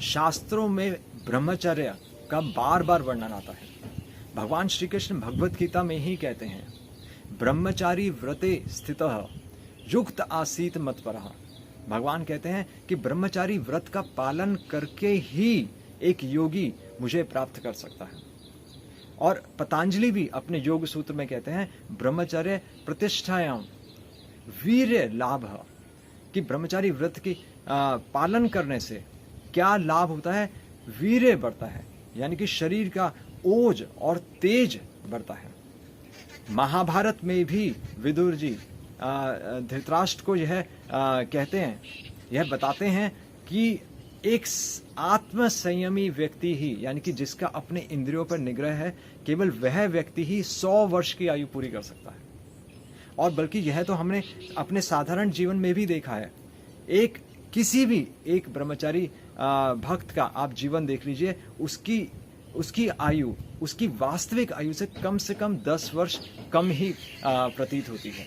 शास्त्रों में ब्रह्मचर्य का बार बार वर्णन आता है। भगवान श्री कृष्ण भगवत गीता में ही कहते हैं, ब्रह्मचारी व्रते स्थितः युक्त आसीत मत्परः। भगवान कहते हैं कि ब्रह्मचारी व्रत का पालन करके ही एक योगी मुझे प्राप्त कर सकता है। और पतंजलि भी अपने योग सूत्र में कहते हैं, ब्रह्मचर्य प्रतिष्ठायाम वीर्य लाभ, कि ब्रह्मचारी व्रत की पालन करने से क्या लाभ होता है? वीर्य बढ़ता है, यानी कि शरीर का ओज और तेज बढ़ता है। महाभारत में भी विदुर जी धृतराष्ट्र को यह कहते हैं, यह बताते हैं कि एक आत्म संयमी व्यक्ति ही, यानी कि जिसका अपने इंद्रियों पर निग्रह है, केवल वह व्यक्ति ही 100 वर्ष की आयु पूरी कर सकता है। और बल्कि यह तो हमने अपने साधारण जीवन में भी देखा है। किसी भी एक ब्रह्मचारी भक्त का आप जीवन देख लीजिए, उसकी आयु, उसकी वास्तविक आयु से कम 10 वर्ष कम ही प्रतीत होती है।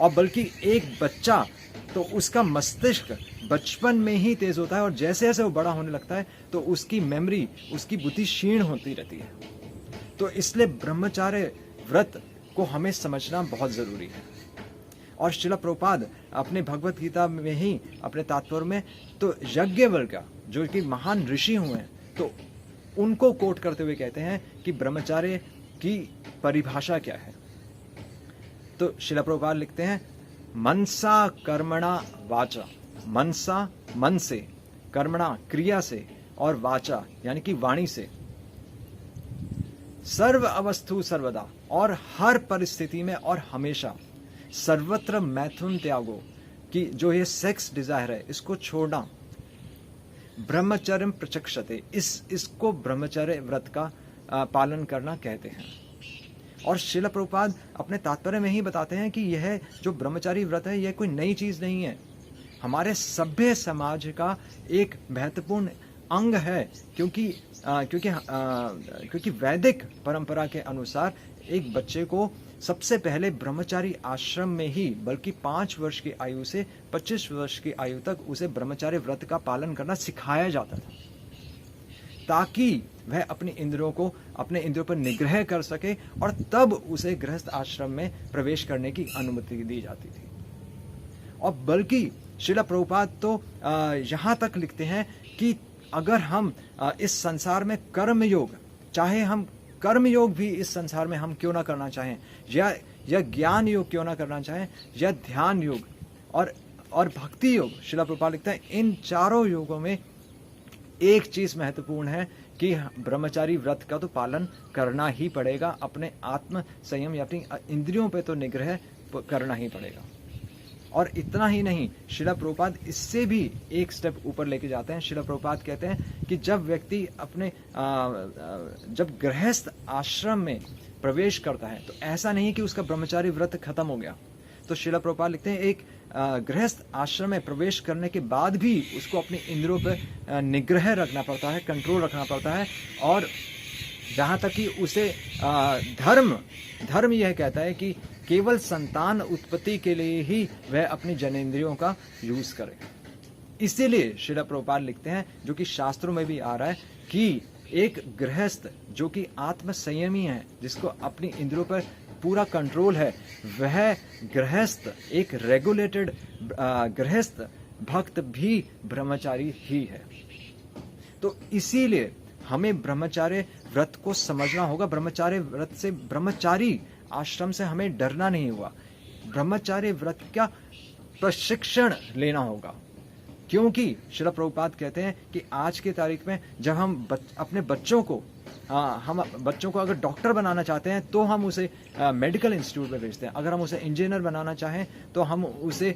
और बल्कि एक बच्चा तो उसका मस्तिष्क बचपन में ही तेज होता है, और जैसे जैसे वो बड़ा होने लगता है तो उसकी मेमोरी, उसकी बुद्धि क्षीण होती रहती है। तो इसलिए ब्रह्मचार्य व्रत को हमें समझना बहुत जरूरी है। और श्रील प्रभुपाद अपने भगवत गीता में ही अपने तात्पर्य में तो यज्ञवल्क्य जो कि महान ऋषि हुए हैं, तो उनको कोट करते हुए कहते हैं कि ब्रह्मचार्य की परिभाषा क्या है। तो श्रील प्रभुपाद लिखते हैं, मनसा कर्मणा वाचा, मनसा मन से, कर्मणा क्रिया से, और वाचा यानी कि वाणी से, सर्व अवस्थु सर्वदा, और हर परिस्थिति में और हमेशा, सर्वत्र मैथुन त्यागो, कि जो ये सेक्स डिजायर है इसको छोड़ना, ब्रह्मचर्य प्रचक्षते, इसको ब्रह्मचर्य व्रत का पालन करना कहते हैं। और श्रील प्रभुपाद अपने तात्पर्य में ही बताते हैं कि यह जो ब्रह्मचारी व्रत है यह कोई नई चीज नहीं है, हमारे सभ्य समाज का एक महत्वपूर्ण अंग है। क्योंकि वैदिक परंपरा के अनुसार एक बच्चे को सबसे पहले ब्रह्मचारी आश्रम में ही, बल्कि 5 वर्ष की आयु से 25 वर्ष की आयु तक उसे ब्रह्मचारी व्रत का पालन करना सिखाया जाता था, ताकि वह अपने इंद्रियों पर निग्रह कर सके, और तब उसे गृहस्थ आश्रम में प्रवेश करने की अनुमति दी जाती थी। और बल्कि श्रील प्रभुपाद तो यहाँ तक लिखते हैं कि अगर हम इस संसार में कर्मयोग, चाहे हम कर्मयोग भी इस संसार में हम क्यों ना करना चाहें, या ज्ञान योग क्यों ना करना चाहें, या ध्यान योग और भक्ति योग, श्रील प्रभुपाद लिखते हैं इन चारों योगों में एक चीज महत्वपूर्ण है कि ब्रह्मचारी व्रत का तो पालन करना ही पड़ेगा, अपने आत्म संयम या अपनी इंद्रियों पे तो निग्रह करना ही पड़ेगा। और इतना ही नहीं, श्रील प्रभुपाद इससे भी एक स्टेप ऊपर लेके जाते हैं। श्रील प्रभुपाद कहते हैं कि जब व्यक्ति जब गृहस्थ आश्रम में प्रवेश करता है तो ऐसा नहीं कि उसका ब्रह्मचारी व्रत खत्म हो गया। तो श्रील प्रभुपाद लिखते हैं एक गृहस्थ आश्रम में प्रवेश करने के बाद भी उसको अपनी इंद्रियों पर निग्रह रखना पड़ता है, कंट्रोल रखना पड़ता है। और जहाँ तक कि उसे धर्म यह कहता है कि केवल संतान उत्पत्ति के लिए ही वह अपनी जनेंद्रियों का यूज करे। इसीलिए श्रील प्रभुपाद लिखते हैं, जो कि शास्त्रों में भी आ रहा है, कि एक गृहस्थ जो कि आत्म संयमी है, जिसको अपनी इंद्रियों पर पूरा कंट्रोल है, वह गृहस्थ, एक रेगुलेटेड गृहस्थ भक्त भी ब्रह्मचारी ही है। तो इसीलिए हमें ब्रह्मचार्य व्रत को समझना होगा। ब्रह्मचार्य व्रत से, ब्रह्मचारी आश्रम से हमें डरना नहीं हुआ, ब्रह्मचार्य व्रत का प्रशिक्षण लेना होगा। क्योंकि श्रील प्रभुपाद कहते हैं कि आज की तारीख में जब हम अपने बच्चों को अगर डॉक्टर बनाना चाहते हैं तो हम उसे मेडिकल इंस्टीट्यूट में भेजते हैं, अगर हम उसे इंजीनियर बनाना चाहें तो हम उसे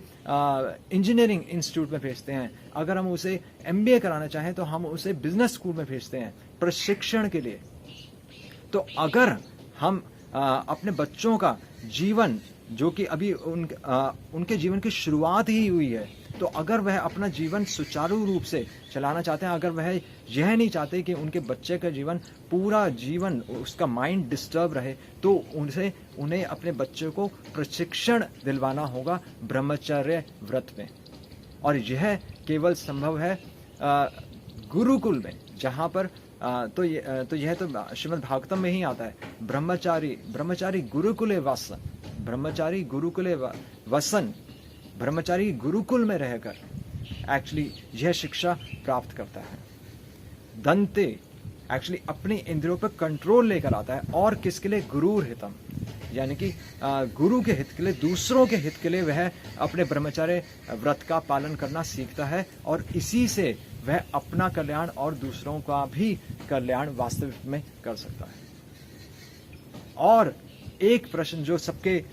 इंजीनियरिंग इंस्टीट्यूट में भेजते हैं, अगर हम उसे MBA कराना चाहें तो हम उसे बिजनेस स्कूल में भेजते हैं प्रशिक्षण के लिए। तो अगर हम अपने बच्चों का जीवन, जो कि अभी उनके जीवन की शुरुआत ही हुई है, तो अगर वह अपना जीवन सुचारू रूप से चलाना चाहते हैं, अगर वह यह नहीं चाहते कि उनके बच्चे का जीवन, पूरा जीवन उसका माइंड डिस्टर्ब रहे, तो उन्हें अपने बच्चे को प्रशिक्षण दिलवाना होगा ब्रह्मचर्य व्रत में। और यह केवल संभव है गुरुकुल में, जहाँ पर तो यह तो श्रीमद् भागवतम में ही आता है, ब्रह्मचारी गुरुकुले वसन, ब्रह्मचारी गुरुकुले वसन, ब्रह्मचारी गुरुकुल में रहकर एक्चुअली यह शिक्षा प्राप्त करता है। दंते एक्चुअली अपने इंद्रियों पर कंट्रोल लेकर आता है, और किसके लिए? गुरुर हितम, यानी कि गुरु के हित के लिए, दूसरों के हित के लिए वह अपने ब्रह्मचर्य व्रत का पालन करना सीखता है, और इसी से वह अपना कल्याण और दूसरों का भी कल्याण वास्तविक में कर सकता है। और एक प्रश्न जो सबके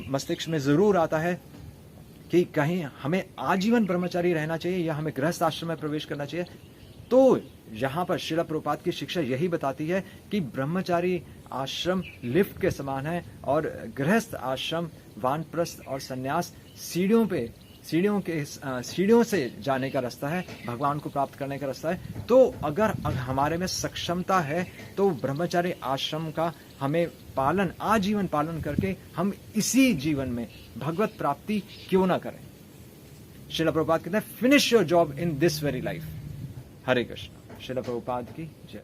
मस्तिष्क में जरूर आता है कि कहीं हमें आजीवन ब्रह्मचारी रहना चाहिए या हमें गृहस्थ आश्रम में प्रवेश करना चाहिए। तो यहाँ पर श्रील प्रभुपाद की शिक्षा यही बताती है कि ब्रह्मचारी आश्रम लिफ्ट के समान है, और गृहस्थ आश्रम, वानप्रस्थ और संन्यास सीढ़ियों से जाने का रास्ता है, भगवान को प्राप्त करने का रास्ता है। तो अगर हमारे में सक्षमता है तो ब्रह्मचारी आश्रम का हमें आजीवन पालन करके हम इसी जीवन में भगवत प्राप्ति क्यों ना करें। श्रील प्रभुपाद कहते हैं, finish your job in this very life. Hare Krishna. Srila Prabhupada की जय।